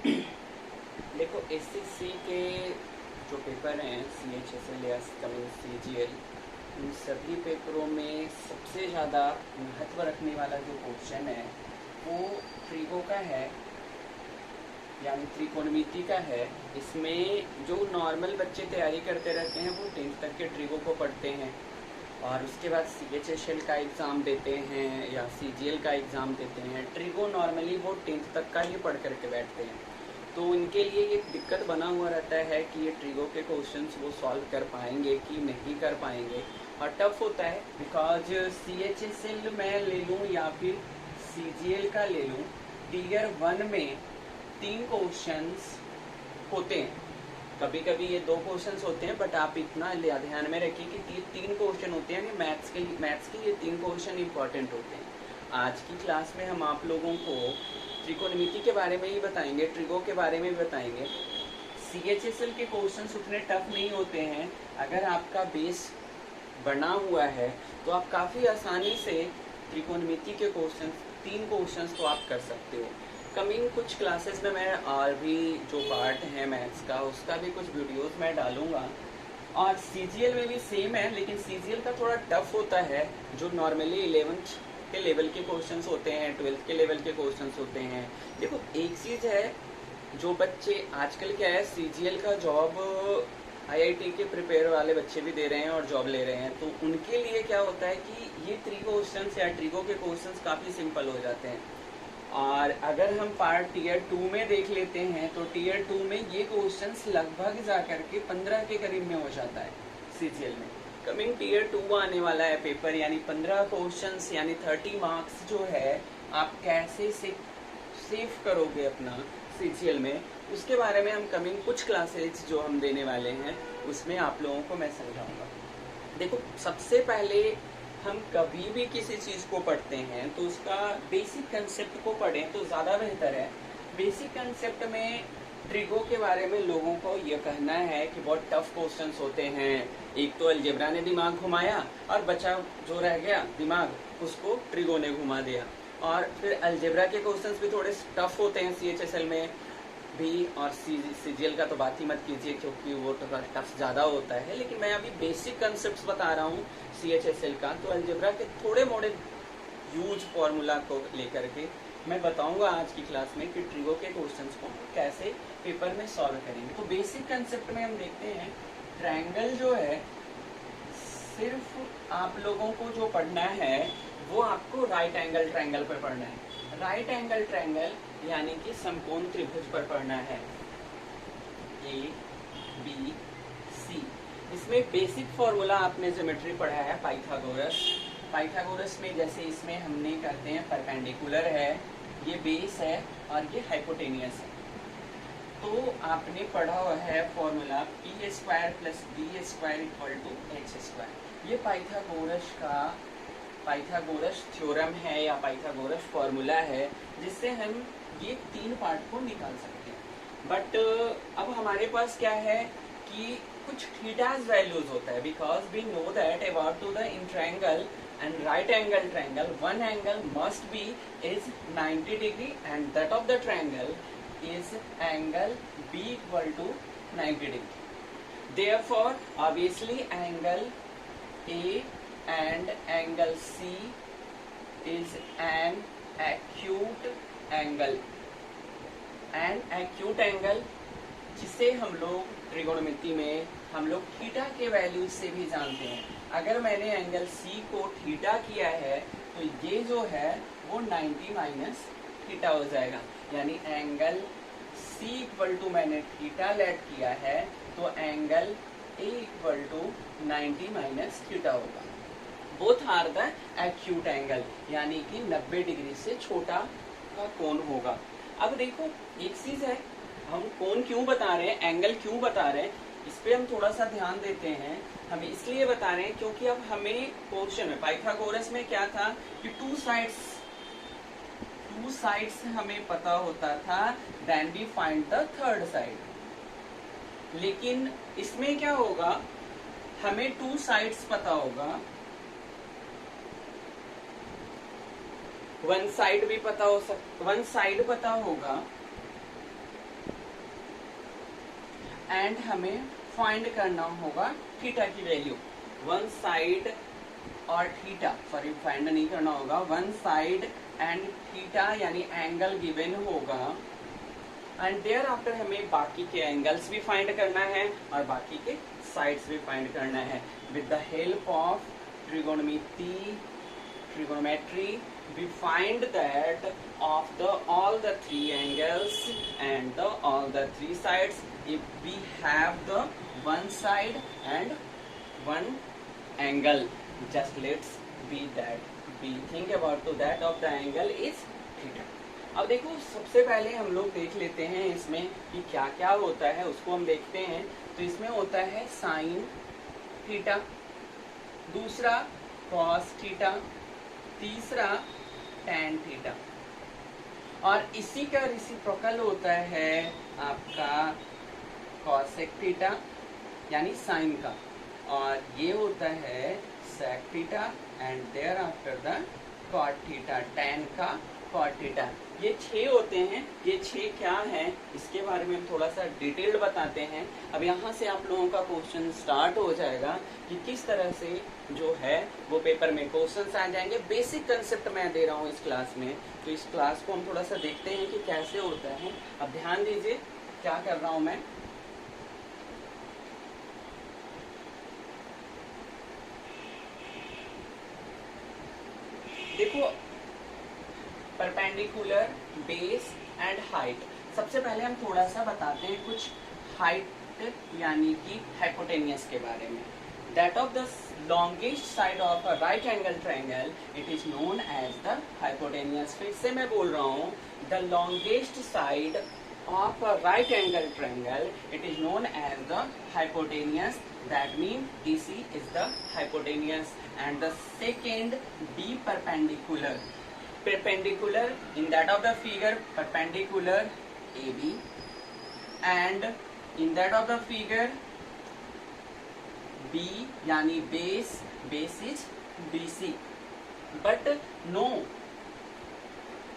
देखो एसएससी के जो पेपर हैं CHSL या कमिंग CGL, इन सभी पेपरों में सबसे ज़्यादा महत्व रखने वाला जो क्वेश्चन है वो ट्रिगो का है, यानी त्रिकोणमिति का है। इसमें जो नॉर्मल बच्चे तैयारी करते रहते हैं वो 10th तक के ट्रिगो को पढ़ते हैं और उसके बाद CHSL का एग्ज़ाम देते हैं या CGL का एग्ज़ाम देते हैं। ट्रिगो नॉर्मली वो 10th तक का ही पढ़ करके बैठते हैं, तो उनके लिए एक दिक्कत बना हुआ रहता है कि ये ट्रिगो के क्वेश्चंस वो सॉल्व कर पाएंगे कि नहीं कर पाएंगे। और टफ होता है बिकॉज CHSL मैं ले लूँ या फिर CGL का ले लूँ, टीयर 1 में 3 क्वेश्चंस होते हैं। कभी कभी ये 2 क्वेश्चंस होते हैं, बट आप इतना ध्यान में रखिए कि 3 क्वेश्चन होते हैं। मैथ्स के ये 3 क्वेश्चन इंपॉर्टेंट होते हैं। आज की क्लास में हम आप लोगों को त्रिकोणमिति के बारे में ही बताएंगे, ट्रिगो के बारे में भी बताएंगे। CHSL के क्वेश्चंस उतने टफ नहीं होते हैं। अगर आपका बेस बना हुआ है तो आप काफ़ी आसानी से त्रिकोणमिति के क्वेश्चंस 3 क्वेश्चंस तो आप कर सकते हो। कमिंग कुछ क्लासेस में मैं और भी जो पार्ट है मैथ्स का उसका भी कुछ वीडियोस मैं डालूंगा। और CGL में भी सेम है, लेकिन CGL का थोड़ा टफ होता है। जो नॉर्मली 11th के लेवल के क्वेश्चंस होते हैं, 12th के लेवल के क्वेश्चंस होते हैं। देखो एक चीज़ है, जो बच्चे आजकल क्या है CGL का जॉब IIT के प्रिपेयर वाले बच्चे भी दे रहे हैं और जॉब ले रहे हैं, तो उनके लिए क्या होता है कि ये 3 क्वेश्चंस या ट्रिगो के क्वेश्चंस काफ़ी सिंपल हो जाते हैं। और अगर हम पार्ट टीयर 2 में देख लेते हैं तो टीयर 2 में ये क्वेश्चंस लगभग जाकर के 15 के करीब में हो जाता है CGL में। कमिंग टीयर 2 आने वाला है पेपर, यानी 15 क्वेश्चंस यानी 30 मार्क्स जो है आप कैसे सेव करोगे अपना CGL में, उसके बारे में हम कमिंग कुछ क्लासेज जो हम देने वाले हैं उसमें आप लोगों को मैं समझाऊंगा। देखो सबसे पहले हम कभी भी किसी चीज़ को पढ़ते हैं तो उसका बेसिक कंसेप्ट को पढ़ें तो ज़्यादा बेहतर है। बेसिक कंसेप्ट में ट्रिगो के बारे में लोगों को ये कहना है कि बहुत टफ क्वेश्चंस होते हैं। एक तो अलजेब्रा ने दिमाग घुमाया और बचा जो रह गया दिमाग उसको ट्रिगो ने घुमा दिया। और फिर अलजेब्रा के क्वेश्चंस भी थोड़े टफ होते हैं CHSL में भी, और CGL का तो बात ही मत कीजिए क्योंकि वो तो टफ ज़्यादा होता है। लेकिन मैं अभी बेसिक कंसेप्ट्स बता रहा हूँ CHSL का, तो अलजेब्रा के थोड़े मोड़े यूज फॉर्मूला को लेकर के मैं बताऊंगा आज की क्लास में कि ट्रिगो के क्वेश्चंस को कैसे पेपर में सॉल्व करेंगे। तो बेसिक कंसेप्ट में हम देखते हैं, ट्रायंगल जो है सिर्फ आप लोगों को जो पढ़ना है वो आपको राइट एंगल ट्रायंगल पर पढ़ना है। राइट एंगल ट्रायंगल यानी कि समकोण त्रिभुज पर पढ़ना है, ABC। इसमें बेसिक फॉर्मूला आपने ज्योमेट्री पढ़ा है पाइथागोरस में, जैसे इसमें हमने करते हैं परपेंडिकुलर है, ये बेस है और ये हाइपोटेनियस है। तो आपने पढ़ा हुआ है फॉर्मूला P² + B² = H²। ये पाइथागोरस थ्योरम है या पाइथागोरस फॉर्मूला है जिससे हम ये 3 पार्ट को निकाल सकते हैं। बट अब हमारे पास क्या है कि कुछ थीटाज वैल्यूज होता है, because we know that about to the in triangle and right angle triangle one angle must be is 90 degree and that of the triangle is angle B = 90 degree. Therefore obviously angle A and angle C is an acute angle जिसे हम लोग त्रिकोणमिति में हम लोग theta के value से भी जानते हैं। अगर मैंने एंगल C को थीटा किया है तो ये जो है वो 90 माइनस थीटा हो जाएगा, यानी एंगल C = मैंने थीटा लेट किया है तो एंगल A = 90 माइनस थीटा होगा। Both are the acute angle, यानी कि 90 डिग्री से छोटा का कोण होगा। अब देखो एक चीज है, हम कोण क्यों बता रहे हैं, एंगल क्यों बता रहे हैं, इस पे हम थोड़ा सा ध्यान देते हैं। हम इसलिए बता रहे हैं क्योंकि अब हमें क्वेश्चन में पाइथागोरस में क्या था कि टू साइड्स हमें पता होता था, then we find the third side. लेकिन इसमें क्या होगा, हमें 2 साइड्स पता होगा, 1 साइड भी पता हो 1 साइड पता होगा एंड हमें फाइंड करना होगा थीटा की वैल्यू। वन साइड और थीटा, सॉरी फाइंड नहीं करना होगा, वन साइड एंड थीटा यानी एंगल गिवन होगा, एंड देयर आफ्टर हमें बाकी के एंगल्स भी फाइंड करना है और बाकी के साइड्स भी फाइंड करना है। With the help of trigonometry we find that of all the three angles and all the three sides, if we have the one side and one angle, just let's be think about to that of the angle is theta। अब देखो सबसे पहले हम लोग देख लेते हैं इसमें कि क्या क्या होता है, उसको हम देखते हैं। तो इसमें होता है साइन थीटा, दूसरा कॉस थीटा, तीसरा टैन थीटा, और इसी का रेसिप्रोकल होता है आपका कॉसेक थीटा यानी साइन का, और ये होता है sec theta, and thereafter the cot theta, tan का कॉट थीटा। ये 6 होते हैं। ये 6 क्या हैं इसके बारे में हम थोड़ा सा डिटेल्ड बताते हैं। अब यहाँ से आप लोगों का क्वेश्चन स्टार्ट हो जाएगा कि किस तरह से जो है वो पेपर में क्वेश्चंस आ जाएंगे। बेसिक कंसेप्ट मैं दे रहा हूँ इस क्लास में, तो इस क्लास को हम थोड़ा सा देखते हैं कि कैसे होता है। अब ध्यान दीजिए क्या कर रहा हूँ मैं। देखो परपेंडिकुलर, बेस एंड हाइट। सबसे पहले हम थोड़ा सा बताते हैं कुछ हाइट यानी कि हाइपोटेनियस के बारे में। That of the longest side of a right angle triangle it is known as the hypotenuse. फिर से मैं बोल रहा हूँ, the longest side of a right angle triangle it is known as the hypotenuse, that means AC is the hypotenuse, and the second B perpendicular in that of the figure perpendicular AB, and in that of the figure B यानी base is BC। but no,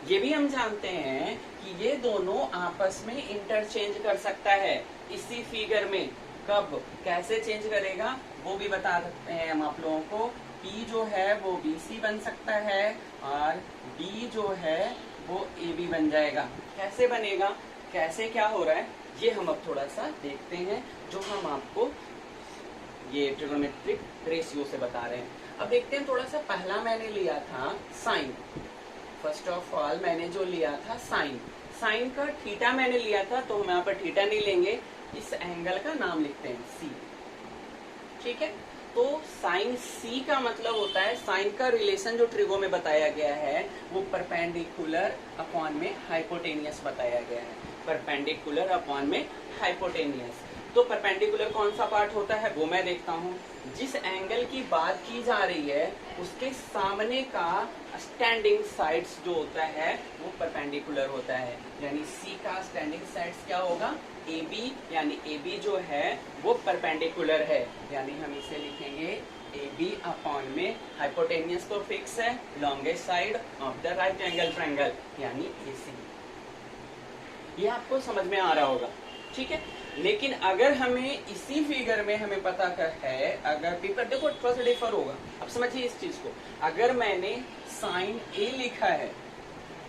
ये भी हम जानते हैं कि ये दोनों आपस में इंटरचेंज कर सकता है। इसी फिगर में कब कैसे चेंज करेगा वो भी बता सकते हैं हम आप लोगों को। P जो है वो BC बन सकता है और B जो है वो AB बन जाएगा। कैसे बनेगा, कैसे क्या हो रहा है, ये हम अब थोड़ा सा देखते हैं, जो हम आपको ये ट्रिगोनोमेट्रिक रेशियो से बता रहे हैं। अब देखते हैं थोड़ा सा। पहला मैंने लिया था साइन। फर्स्ट ऑफ ऑल मैंने जो लिया था साइन का थीटा मैंने लिया था, तो हम यहाँ पर थीटा नहीं लेंगे, इस एंगल का नाम लिखते हैं सी। ठीक है, तो साइन सी का मतलब होता है, साइन का रिलेशन जो ट्रिगो में बताया गया है वो परपेंडिकुलर अपॉन में हाइपोटेनियस बताया गया है। परपेंडिकुलर अपॉन में हाइपोटेनियस। तो परपेंडिकुलर कौन सा पार्ट होता है वो मैं देखता हूँ। जिस एंगल की बात की जा रही है उसके सामने का स्टैंडिंग साइड्स जो होता है वो परपेंडिकुलर होता है, यानी सी का स्टैंडिंग साइड्स क्या होगा, AB, यानी AB जो है वो परपेंडिकुलर है, यानी हम इसे लिखेंगे AB अपॉन में हाइपोटेनियस तो फिक्स है, longest side of the right angle triangle यानी AC। ये आपको समझ में आ रहा होगा, ठीक है। लेकिन अगर हमें इसी फिगर में हमें पता कर है, अगर पेपर देखो थोड़ा सा डिफर होगा, अब समझिए इस चीज को। अगर मैंने साइन A लिखा है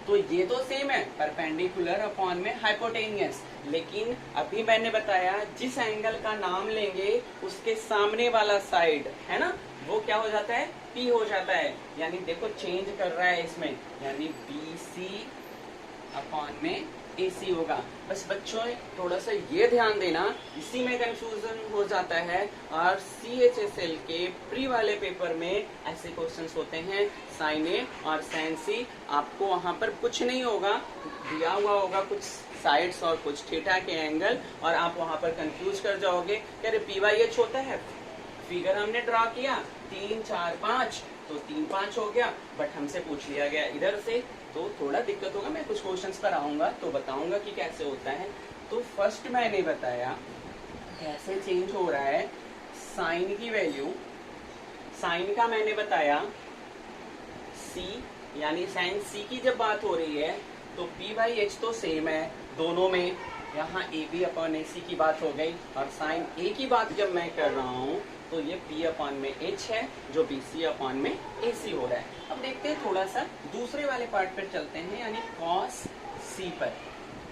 तो ये तो सेम है, परपेंडिकुलर अपॉन में हाइपोटेनियस, लेकिन अभी मैंने बताया जिस एंगल का नाम लेंगे उसके सामने वाला साइड है ना, वो क्या हो जाता है, P हो जाता है, यानी देखो चेंज कर रहा है इसमें, यानी BC अपॉन में AC होगा। बस बच्चों थोड़ा सा ये ध्यान देना, इसी में कंफ्यूजन हो जाता है, और CHSL के प्री वाले पेपर में ऐसे क्वेश्चंस होते हैं, साइन A और साइन C। आपको वहां पर कुछ नहीं होगा, दिया हुआ होगा कुछ साइड्स और कुछ थीटा के एंगल, और आप वहां पर कंफ्यूज कर जाओगे कि अरे PYH होता है, फिगर हमने ड्रा किया 3 4 5 तो 3 5 हो गया, बट हमसे पूछ लिया गया इधर से, तो थोड़ा दिक्कत होगा। मैं कुछ क्वेश्चंस पर आऊंगा तो बताऊंगा कि कैसे होता है। तो फर्स्ट मैंने बताया कैसे चेंज हो रहा है साइन की वैल्यू। साइन का मैंने बताया C, यानी साइन C की जब बात हो रही है तो P/H तो सेम है दोनों में, यहाँ ए बी अपॉन ए सी की बात हो गई, और साइन ए की बात जब मैं कर रहा हूँ तो ये पी अपॉन में एच है, जो बी सी अपॉन में ए सी हो रहा है। अब देखते हैं थोड़ा सा दूसरे वाले पार्ट पर चलते हैं, यानी कॉस सी पर।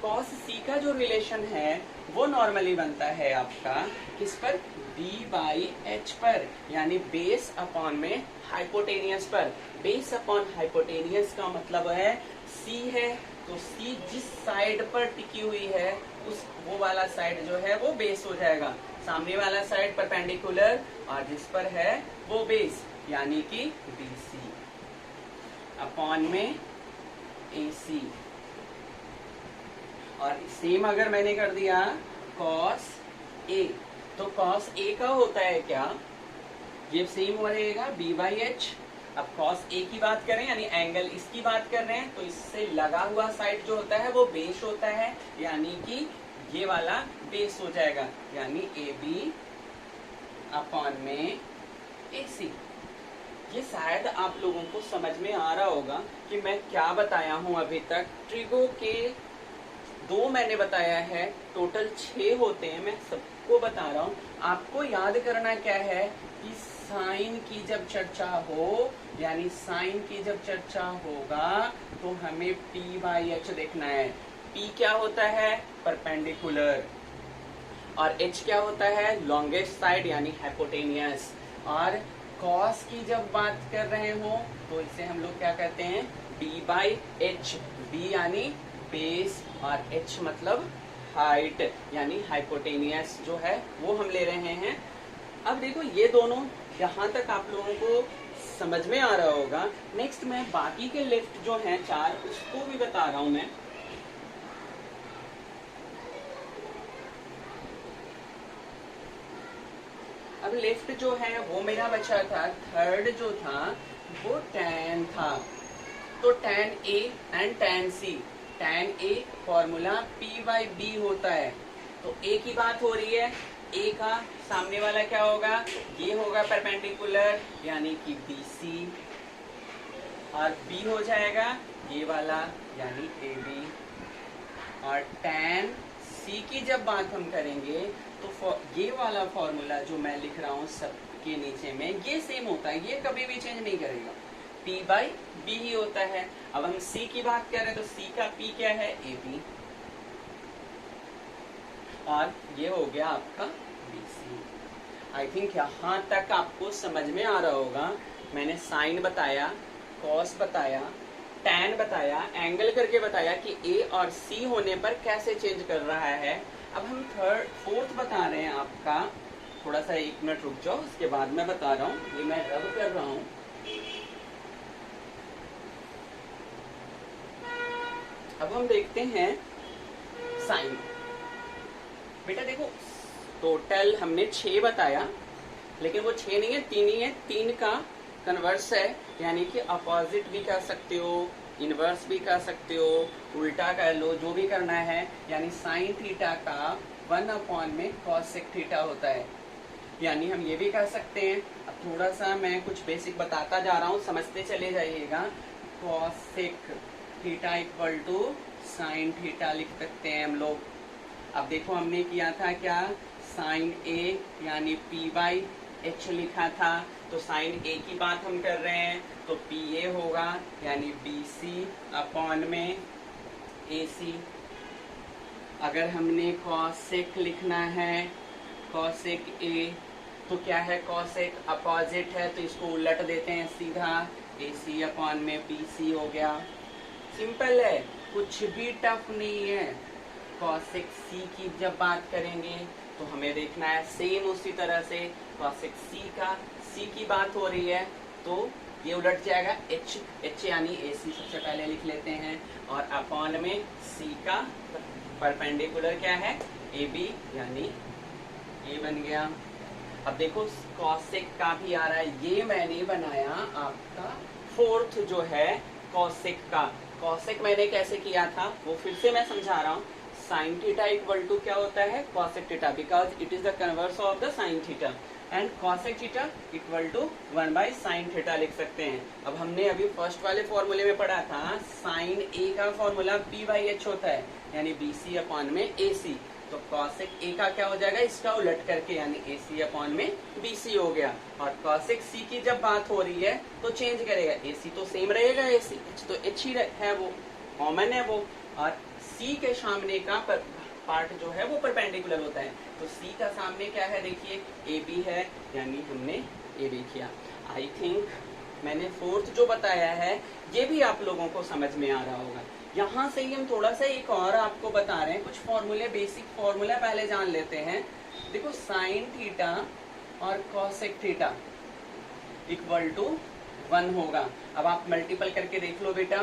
कॉस सी का जो रिलेशन है वो नॉर्मली बनता है आपका किस पर, बी बाई एच पर, यानी बेस अपॉन में हाइपोटेनियस पर। बेस अपॉन हाइपोटेनियस का मतलब है सी है तो सी जिस साइड पर टिकी हुई है उस वो वाला साइड जो है वो बेस हो जाएगा, सामने वाला साइड परपेंडिकुलर और जिस पर है वो बेस, यानी कि बी सी अपॉन में ए सी। और सेम अगर मैंने कर दिया कॉस ए, तो कॉस ए का होता है क्या, ये सेम रहेगा बी बाई एच। अब कॉस ए की बात करें यानी एंगल इसकी बात कर रहे हैं, तो इससे लगा हुआ साइड जो होता है वो बेस होता है, यानी कि ये वाला बेस हो जाएगा, यानी ए बी अपॉन में ए सी। ये शायद आप लोगों को समझ में आ रहा होगा कि मैं क्या बताया हूं अभी तक। ट्रिगो के 2 मैंने बताया है, टोटल 6 होते हैं, मैं सबको बता रहा हूं। आपको याद करना क्या है कि साइन की जब चर्चा हो, यानी साइन की जब चर्चा होगा तो हमें P बाई एच देखना है। P क्या होता है, परपेंडिकुलर, और H क्या होता है, लॉन्गेस्ट साइड यानी हाइपोटेनियस। और कॉस की जब बात कर रहे हो तो इसे हम लोग क्या कहते हैं, B बाई एच। B यानी बेस और H मतलब हाइट, यानी हाइपोटेनियस जो है वो हम ले रहे हैं। अब देखो ये दोनों यहाँ तक आप लोगों को समझ में आ रहा होगा। नेक्स्ट मैं बाकी के लेफ्ट जो हैं 4 उसको भी बता रहा हूं मैं। अब लेफ्ट जो है वो मेरा बचा था, थर्ड जो था वो tan था, तो tan A and tan C। tan A formula P by B होता है, तो A की बात हो रही है, A का सामने वाला क्या होगा, ये होगा परपेंडिकुलर यानी कि BC, और B हो जाएगा ये वाला यानी AB। और tan C की जब बात हम करेंगे तो ये वाला फॉर्मूला जो मैं लिख रहा हूँ सबके नीचे में ये सेम होता है, ये कभी भी चेंज नहीं करेगा, P बाई B ही होता है। अब हम C की बात कर रहे हैं तो C का P क्या है, AB, और ये हो गया आपका BC। आई थिंक यहाँ तक आपको समझ में आ रहा होगा। मैंने साइन बताया, कॉस बताया, टैन बताया, एंगल करके बताया कि A और C होने पर कैसे चेंज कर रहा है। अब हम फोर्थ बता रहे हैं आपका, थोड़ा सा 1 मिनट रुक जाओ, उसके बाद मैं बता रहा हूँ। ये मैं रब कर रहा हूँ। अब हम देखते हैं साइन। बेटा देखो टोटल हमने 6 बताया, लेकिन वो 6 नहीं है, 3 ही है। 3 का कन्वर्स है, यानी कि अपोजिट भी कर सकते हो, इनवर्स भी कर सकते हो, उल्टा कर लो, जो भी करना है। यानी साइन थीटा का 1 अपॉन में कॉसेक थीटा होता है, यानी हम ये भी कर सकते हैं। अब थोड़ा सा मैं कुछ बेसिक बताता जा रहा हूँ, समझते चले जाइएगा। Cosec theta equal to sine theta लिख सकते हैं हम लोग। अब देखो हमने किया था क्या, साइन ए यानी P बाई एच लिखा था, तो साइन ए की बात हम कर रहे हैं तो P A होगा यानी BC अपॉन में AC। अगर हमने कॉसेक लिखना है, कॉसेक A, तो क्या है, कॉसेक अपोजिट है तो इसको उलट देते हैं सीधा, AC अपॉन में BC हो गया। सिंपल है, कुछ भी टफ नहीं है। कॉसेक C की जब बात करेंगे तो हमें देखना है सेम उसी तरह से, कॉसेक C का C की बात हो रही है तो ये उलट जाएगा, H यानी AC सबसे पहले लिख लेते हैं, और अपॉन में C का परपेंडिकुलर क्या है, AB यानी ये बन गया। अब देखो कॉसेक का भी आ रहा है, ये मैंने बनाया आपका फोर्थ जो है कॉसेक का। कॉसेक मैंने कैसे किया था वो फिर से मैं समझा रहा हूँ। साइन थीटा इक्वल टू क्या होता है, cosec theta, because it is the converse of the sine theta. And cosec theta equal to 1 by sine theta लिख सकते हैं। अब हमने अभी फर्स्ट वाले फॉर्मूले में पढ़ा था साइन ए का फॉर्मूला पी बाई एच होता है, यानी बी सी अपॉन में ए सी। तो कॉसेक ए का क्या हो जाएगा, इसका उलट करके यानी ए सी अपॉन में बी सी हो गया। और कॉसेक सी की जब बात हो रही है तो चेंज करेगा, ए सी तो सेम रहेगा, ए सी एच तो एच ही है, वो कॉमन है वो। और सी के सामने का पार्ट जो है वो परपेंडिकुलर होता है, तो सी का सामने क्या है देखिए ए बी है, यानी हमने ए बी किया। आई थिंक मैंने फोर्थ जो बताया है ये भी आप लोगों को समझ में आ रहा होगा। यहाँ से ही हम थोड़ा सा एक और आपको बता रहे हैं, कुछ फॉर्मूले, बेसिक फॉर्मूला पहले जान लेते हैं। देखो साइन थीटा और कॉसेक थीटा इक्वल टू 1 होगा। अब आप मल्टीपल करके देख लो बेटा,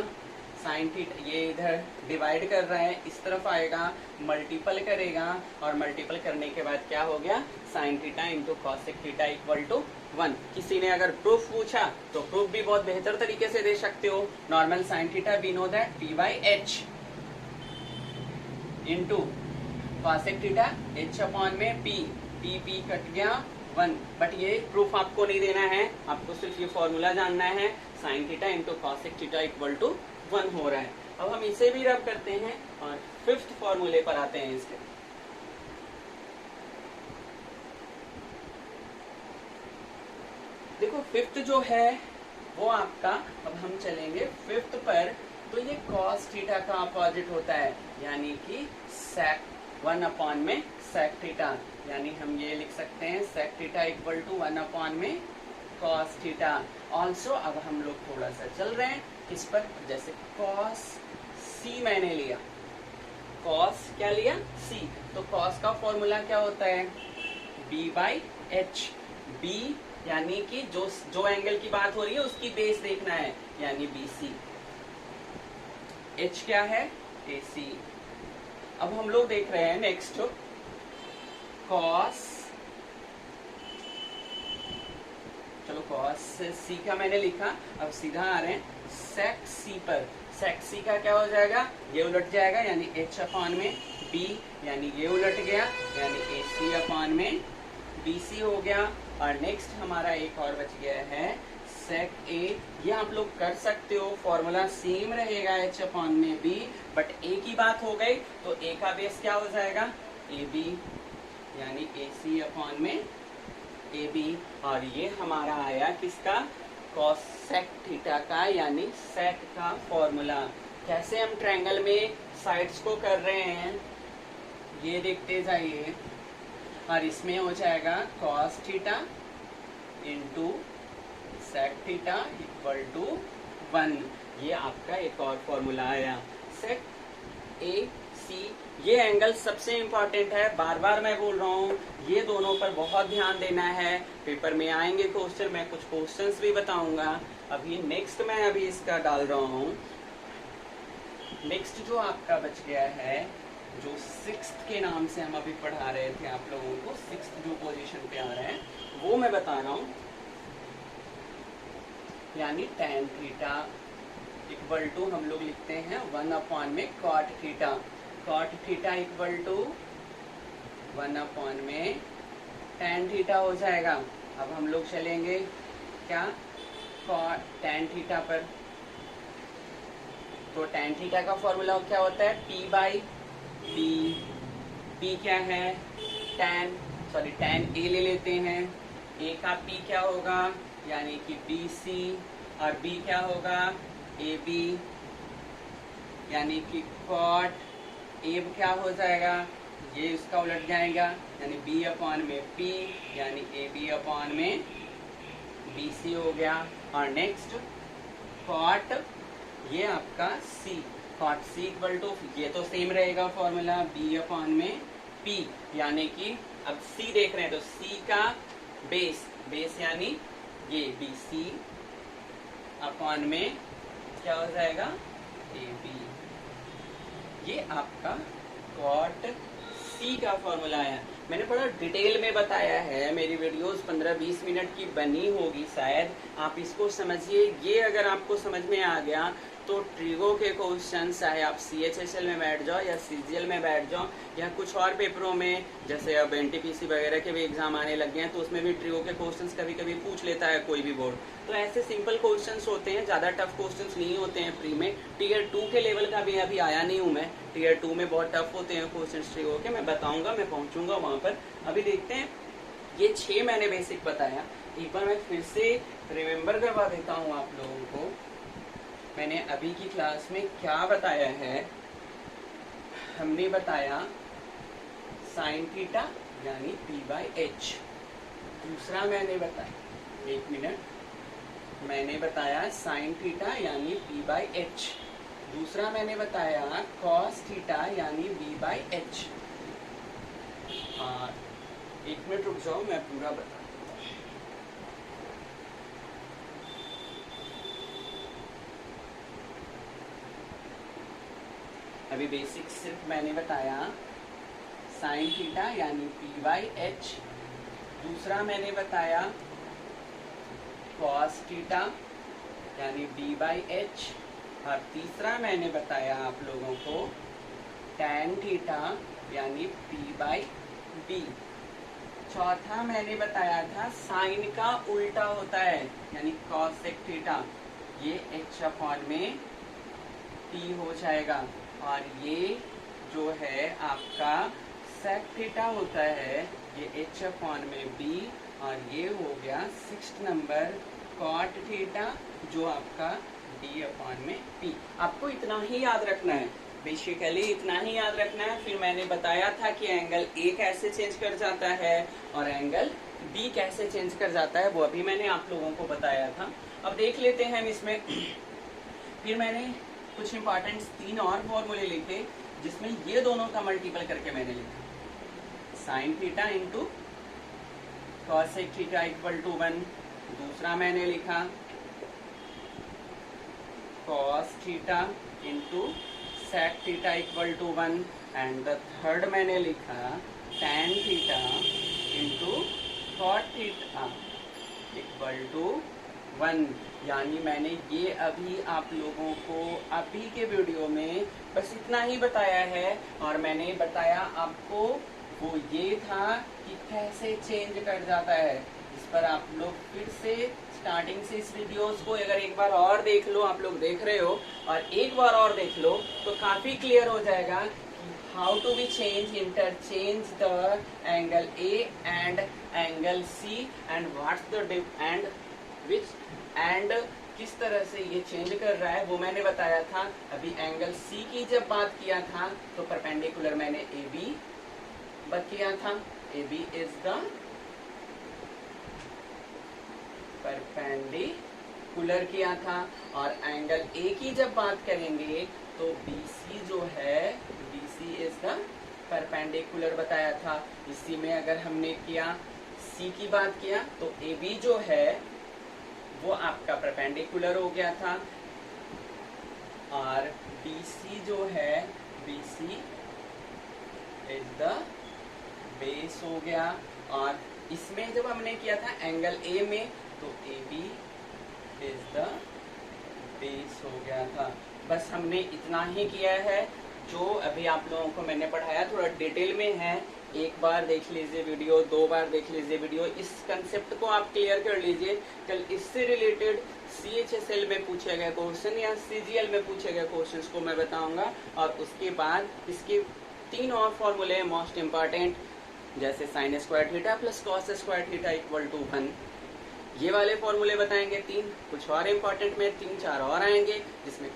साइन थीटा ये इधर डिवाइड कर रहा है, इस तरफ आएगा, मल्टीपल करेगा, और मल्टीपल करने के बाद क्या हो गया, sine theta into cosec theta equal to 1। किसी ने अगर प्रूफ पूछा तो प्रूफ भी बहुत बेहतर तरीके से दे सकते हो। Normal sine theta we know that P by H into cosec theta H upon में पी, पी पी कट गया 1। बट ये प्रूफ आपको नहीं देना है, आपको सिर्फ ये फॉर्मूला जानना है, sine theta into cosec theta equal to 1 हो रहा है। अब हम इसे भी रब करते हैं और फिफ्थ फॉर्मूले पर आते हैं इसके। देखो फिफ्थ जो है वो आपका, अब हम चलेंगे फिफ्थ पर, तो ये कॉस थीटा का अपोजिट होता है, यानी कि सेक 1 अपॉन में सेक थीटा, यानी हम ये लिख सकते हैं sec theta equal to 1 upon में कॉस थीटा। ऑल्सो अब हम लोग थोड़ा सा चल रहे हैं किस पर, जैसे कॉस सी मैंने लिया, कॉस क्या लिया सी, तो कॉस का फॉर्मूला क्या होता है बी बाई एच। बी यानी कि जो एंगल की बात हो रही है उसकी बेस देखना है, यानी बी सी। एच क्या है ए सी। अब हम लोग देख रहे हैं नेक्स्ट कॉस, चलो कॉस सी का मैंने लिखा, अब सीधा आ रहे हैं सेक सी पर। सेक सी का क्या हो जाएगा, ये उलट जाएगा, यानी एच अपॉन में बी, यानी ये उलट गया, यानी ए सी अपॉन में बी सी हो गया। और नेक्स्ट हमारा एक और बच गया है सेक ए। ये आप लोग कर सकते हो, फॉर्मूला सेम रहेगा एच अपॉन में बी, बट ए की बात हो गई तो ए का बेस क्या हो जाएगा ए बी, यानी ए सी अपॉन में ए बी। और ये हमारा आया किसका, कॉसेक थीटा का, यानी सेक का फॉर्मूला। कैसे हम ट्रायंगल में साइड्स को कर रहे हैं ये देखते जाइए। और इसमें हो जाएगा cos theta into sec theta equal to 1। ये आपका एक और फॉर्मूला आया सेक ए सी। ये एंगल सबसे इंपॉर्टेंट है, बार बार मैं बोल रहा हूँ, ये दोनों पर बहुत ध्यान देना है। पेपर में आएंगे क्वेश्चन, मैं कुछ क्वेश्चंस भी बताऊंगा। अभी नेक्स्ट मैं अभी इसका डाल रहा हूँ। नेक्स्ट जो आपका बच गया है, जो सिक्स्थ के नाम से हम अभी पढ़ा रहे थे आप लोगों को, सिक्स्थ जो पोजीशन पे आ रहे हैं वो मैं बता रहा हूँ, यानी tan थीटा इक्वल टू हम लोग लिखते हैं 1 अपॉन में cot theta. Cot theta equal to 1 upon में tan थीटा हो जाएगा। अब हम लोग चलेंगे क्या tan थीटा पर, तो tan थीटा का फॉर्मूला क्या होता है p बाई b। p क्या है tan a ले लेते हैं, a का p क्या होगा यानी कि bc, और b क्या होगा ab, यानी कि cot a क्या हो जाएगा, ये इसका उलट जाएगा, यानी b अपॉन में p, यानी ab अपॉन में bc हो गया। और नेक्स्ट cot ये आपका c, cot c equal to, ये तो सेम रहेगा फॉर्मूला b अपॉन में p, यानी कि अब c देख रहे हैं तो c का बेस यानी ये bc अपॉन में क्या हो जाएगा ab। ये आपका cot c का फॉर्मूला है। मैंने बड़ा डिटेल में बताया है, मेरी वीडियोस 15-20 मिनट की बनी होगी शायद, आप इसको समझिए। ये अगर आपको समझ में आ गया तो ट्रिगो के क्वेश्चन चाहे आप CHSL में बैठ जाओ या CGL में बैठ जाओ या कुछ और पेपरों में, जैसे अब NTPC वगैरह के भी एग्जाम आने लग गए हैं, तो उसमें भी ट्रिगो के क्वेश्चंस कभी कभी पूछ लेता है कोई भी बोर्ड। तो ऐसे सिंपल क्वेश्चंस होते हैं, ज़्यादा टफ क्वेश्चंस नहीं होते हैं प्री में। टियर 2 के लेवल का भी अभी आया नहीं हूँ मैं, टियर 2 में बहुत टफ होते हैं क्वेश्चन ट्रिगो के, मैं बताऊँगा, मैं पहुँचूँगा वहाँ पर। अभी देखते हैं, ये 6 मैंने बेसिक बताया, एक बार मैं फिर से रिमेम्बर करवा देता हूँ आप लोगों को। मैंने अभी की क्लास में क्या बताया है, हमने बताया साइन थीटा यानी P/H। दूसरा मैंने बताया, एक मिनट, मैंने बताया साइन थीटा यानी P/H। दूसरा मैंने बताया कॉस थीटा यानी V/H। और एक मिनट रुक जाओ, मैं पूरा बता देता हूँ। अभी बेसिक सिर्फ मैंने बताया साइन थीटा यानी P/H। दूसरा मैंने बताया कॉस थीटा यानी D/H। और तीसरा मैंने बताया आप लोगों को tan थीटा यानी P/D। चौथा मैंने बताया था साइन का उल्टा होता है यानी कॉसेक थीटा, ये H में T हो जाएगा। और ये जो है आपका सेक थीटा होता है, ये H में B। और ये हो गया 6th नंबर कॉट थीटा जो आपका D में P। आपको इतना ही याद रखना है, बेसिकली इतना ही याद रखना है। फिर मैंने बताया था कि एंगल A कैसे चेंज कर जाता है और एंगल B कैसे चेंज कर जाता है, वो अभी मैंने आप लोगों को बताया था। अब देख लेते हैं हम इसमें। फिर मैंने कुछ इंपॉर्टेंट 3 और फॉर्मूले लिखे, जिसमें ये दोनों का मल्टीपल करके मैंने लिखा sine theta into cosec theta equal to 1। दूसरा मैंने लिखा cos theta into sec theta equal to 1। And the third मैंने लिखा tan theta into cot theta equal to 1। यानी मैंने ये अभी आप लोगों को अभी के वीडियो में बस इतना ही बताया है। और मैंने बताया आपको वो ये था कि कैसे चेंज कर जाता है। इस पर आप लोग फिर से स्टार्टिंग से इस वीडियोस को अगर एक बार और देख लो, आप लोग देख रहे हो, और एक बार और देख लो तो काफी क्लियर हो जाएगा कि how to be change interchange the angle A and angle C and what's the and which and किस तरह से ये चेंज कर रहा है, वो मैंने बताया था। अभी एंगल C की जब बात किया था तो परपेंडिकुलर मैंने AB बात किया था, AB इज द परपेंडिकुलर किया था। और एंगल A की जब बात करेंगे तो BC जो है, BC इज द परपेंडिकुलर बताया था। इसी में अगर हमने किया C की बात किया तो AB जो है वो आपका परपेंडिकुलर हो गया था। और BC जो है, BC इज द बेस हो गया। और इसमें जब हमने किया था एंगल A में तो AB इज द बेस हो गया था। बस हमने इतना ही किया है। जो अभी आप लोगों को मैंने पढ़ाया थोड़ा डिटेल में है, एक बार देख लीजिए वीडियो, 2 बार देख लीजिए वीडियो, इस कंसेप्ट को आप क्लियर कर लीजिए। कल इससे रिलेटेड CHSL में पूछे गए क्वेश्चन या CGL में पूछे गए क्वेश्चन को मैं बताऊंगा। और उसके बाद इसके 3 और फॉर्मूले मोस्ट इम्पॉर्टेंट, जैसे sine square theta plus cos square theta equal to 1, ये वाले फॉर्मूले बताएंगे 3। कुछ और इम्पॉर्टेंट में 3-4 और आएंगे, जिसमें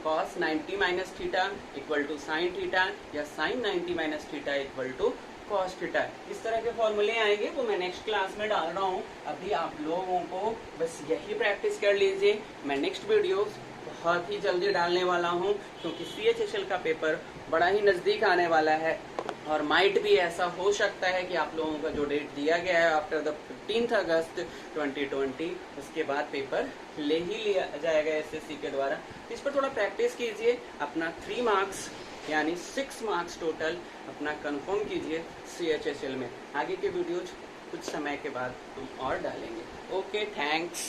cos 90 minus theta equal to sine theta या sine 90 minus theta equal to cos theta. इस तरह के फॉर्मूले आएंगे, वो मैं नेक्स्ट क्लास में डाल रहा हूँ। अभी आप लोगों को बस यही प्रैक्टिस कर लीजिए। मैं नेक्स्ट वीडियो बहुत ही जल्दी डालने वाला हूँ, क्योंकि CHSL का पेपर बड़ा ही नज़दीक आने वाला है। और माइट भी ऐसा हो सकता है कि आप लोगों का जो डेट दिया गया है आफ्टर द 15 अगस्त 2020, उसके बाद पेपर ले ही लिया जाएगा SSC के द्वारा। इस पर थोड़ा प्रैक्टिस कीजिए, अपना 3 मार्क्स यानी 6 मार्क्स टोटल अपना कंफर्म कीजिए CHSL में। आगे के वीडियोज कुछ समय के बाद हम और डालेंगे। Okay, thanks.